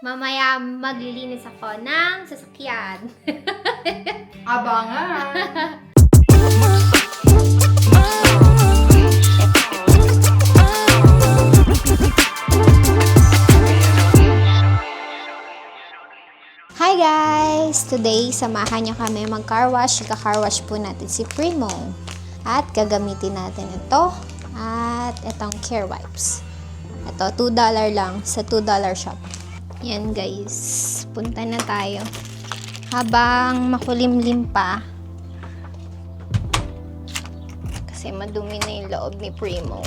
Mamaya maglilinis ako ng sasakyan. Abangan! Hi guys! Today, samahan niyo kami mag-car wash. Ika-car wash po natin si Primo. At gagamitin natin ito at itong care wipes. Ito, $2 lang sa $2 shop. Yan guys, punta na tayo. Habang makulimlim pa, kasi madumi na yung loob ni Primo.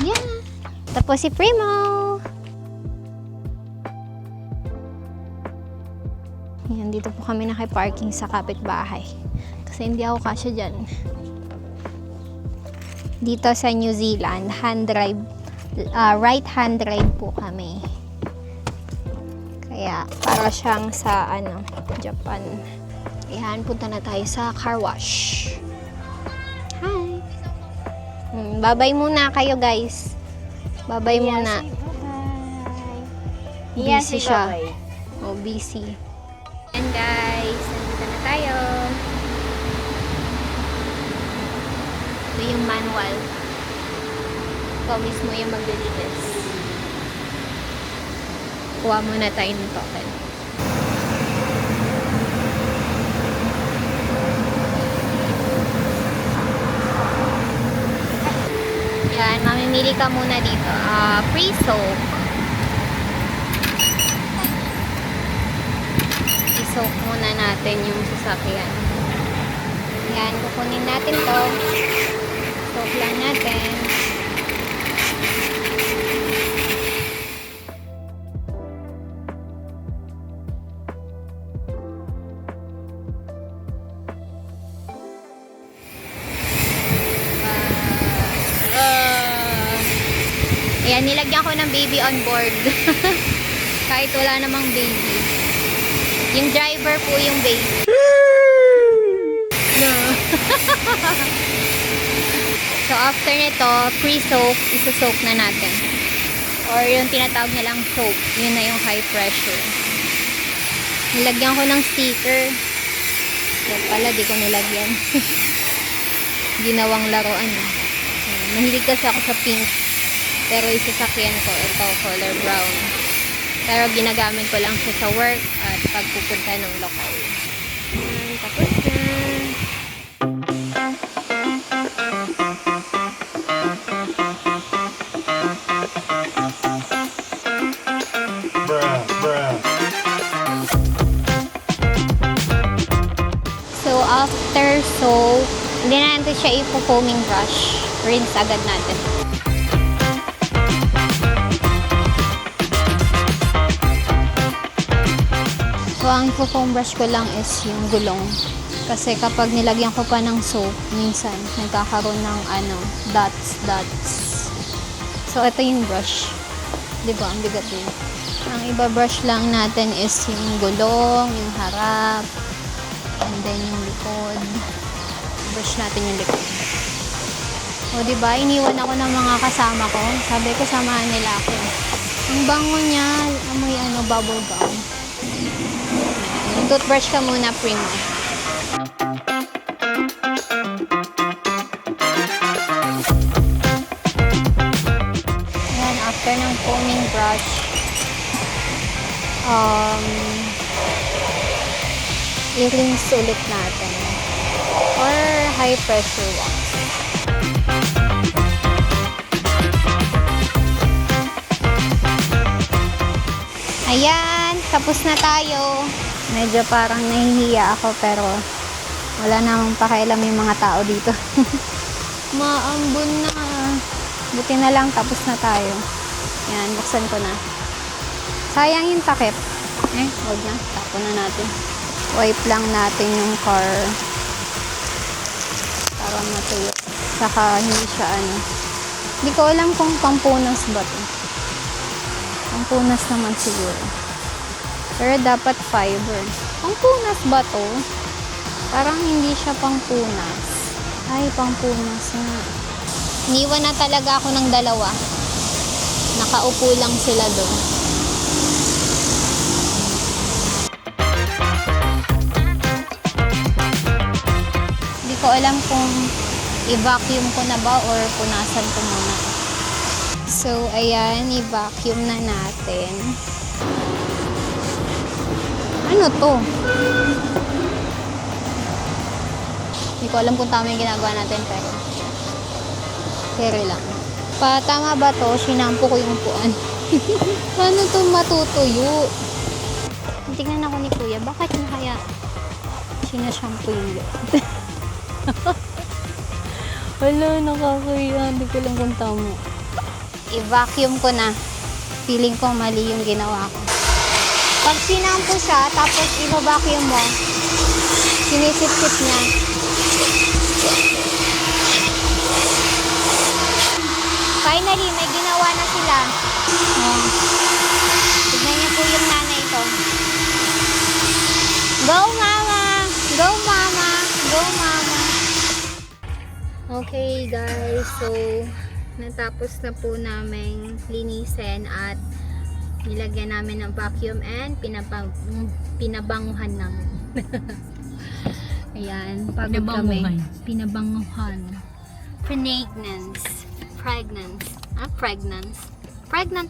Yan! Tapos si Primo! Yan, dito po kami naki-parking sa kapitbahay. Kasi hindi ako kasya dyan. Dito sa New Zealand, right hand drive po kami. Kaya, para siyang sa, Japan. Ayan, punta na tayo sa car wash. Hi! Bye-bye muna kayo, guys. Bye-bye muna. Bye-bye. Busy siya. Oh, busy. Ayan, guys. Nandito na tayo. Ito yung manual. Ito mismo yung maglilinis. Kuha muna tayo ng token. Yan, mamimili ka muna dito. Free soap. I-soak muna natin yung sasakyan. Yan, kukunin natin to. Soak lang natin. Ayan, nilagyan ko ng baby on board. Kahit wala namang baby. Yung driver po yung baby. No. So, after nito, pre-soak, isa-soak na natin. Or yung tinatawag nilang soap. Yun na yung high pressure. Nilagyan ko ng sticker. Yan pala, di ko nilagyan. Ginawang laruan. Mahilig kasi ako sa pink. Pero isasakyan ko, ito, color brown. Pero ginagamit ko lang siya sa work at pagpupunta ng lokal. Tapos na. So, after soap, hindi na natin siya ipo-foaming brush. Rinse agad natin. So, ang foam brush ko lang is yung gulong. Kasi kapag nilagyan ko pa ng soap, minsan nagkakaroon ng dots. So, ito yung brush. Diba? Ang bigat din. Ang iba-brush lang natin is yung gulong, yung harap, and then yung likod. Brush natin yung likod. O, diba? Iniwan ako ng mga kasama ko. Sabi ko, samahan nila ako. Ang bango niya, amoy bubble gum. Toothbrush ka muna, Primo. Ayan, after ng foaming brush, i-rinse ulit natin. Or high pressure wax. Ayan, tapos na tayo. Medyo parang nahihiya ako pero wala namang pakialam yung mga tao dito. Maambon na. Buti na lang tapos na tayo. Yan, buksan ko na. Sayang yung takip. Huwag na. Tapo na natin. Wipe lang natin yung car. Para matuyo. Saka hindi siya Hindi ko alam kung pampunas ba ito. Pampunas naman siguro. Pero dapat fiber. Pangpunas ba to? Parang hindi siya pangpunas. Ay, pangpunas na. Iniwan na talaga ako ng dalawa. Nakaupo lang sila doon. ko alam kung i-vacuum ko na ba or punasan ko muna. So, ayan, i-vacuum na natin. Ano to? Hindi ko alam kung tama yung ginagawa natin, pero carry lang. Tama ba to? Sinampo ko yung upuan. Paano to matutuyo? Tingnan ako ni Kuya, bakit na kaya sinashampoo yung loob? Wala, nakakaya. Hindi ko lang kung tama. I-vacuum ko na. Feeling ko mali yung ginawa ko. Pag sinampo siya, tapos i-vacuum mo, sinisip-sip niya. Finally, may ginawa na sila. Oh. Tignan niyo po yung nanay ko. Go, mama! Go, mama! Go, mama! Okay, guys. So, natapos na po namin linisin at nilagyan namin ng vacuum and pinabanguhan namin. Ayan, pagod kami. Pinabanguhan. Pregnant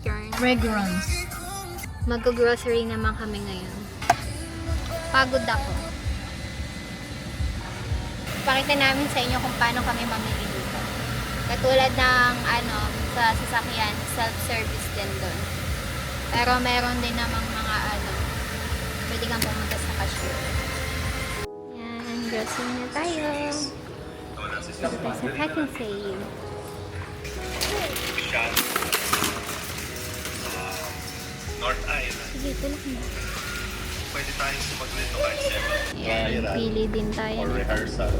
yarn. Fragrance. Mag-grocery naman kami ngayon. Pagod ako. Pakita namin sa inyo kung paano kami mamili dito. Katulad ng sa sasakyan, self-service din doon. Pero meron din namang mga pwede kang pumunta sa cashier. Yan, grocery na tayo. Dito tayo sa Pack and Save. North Island. Sige, tulak mo. Pwede tayong sumaglit o kahit 7. Ayan, pili din tayo. Or rehearsal.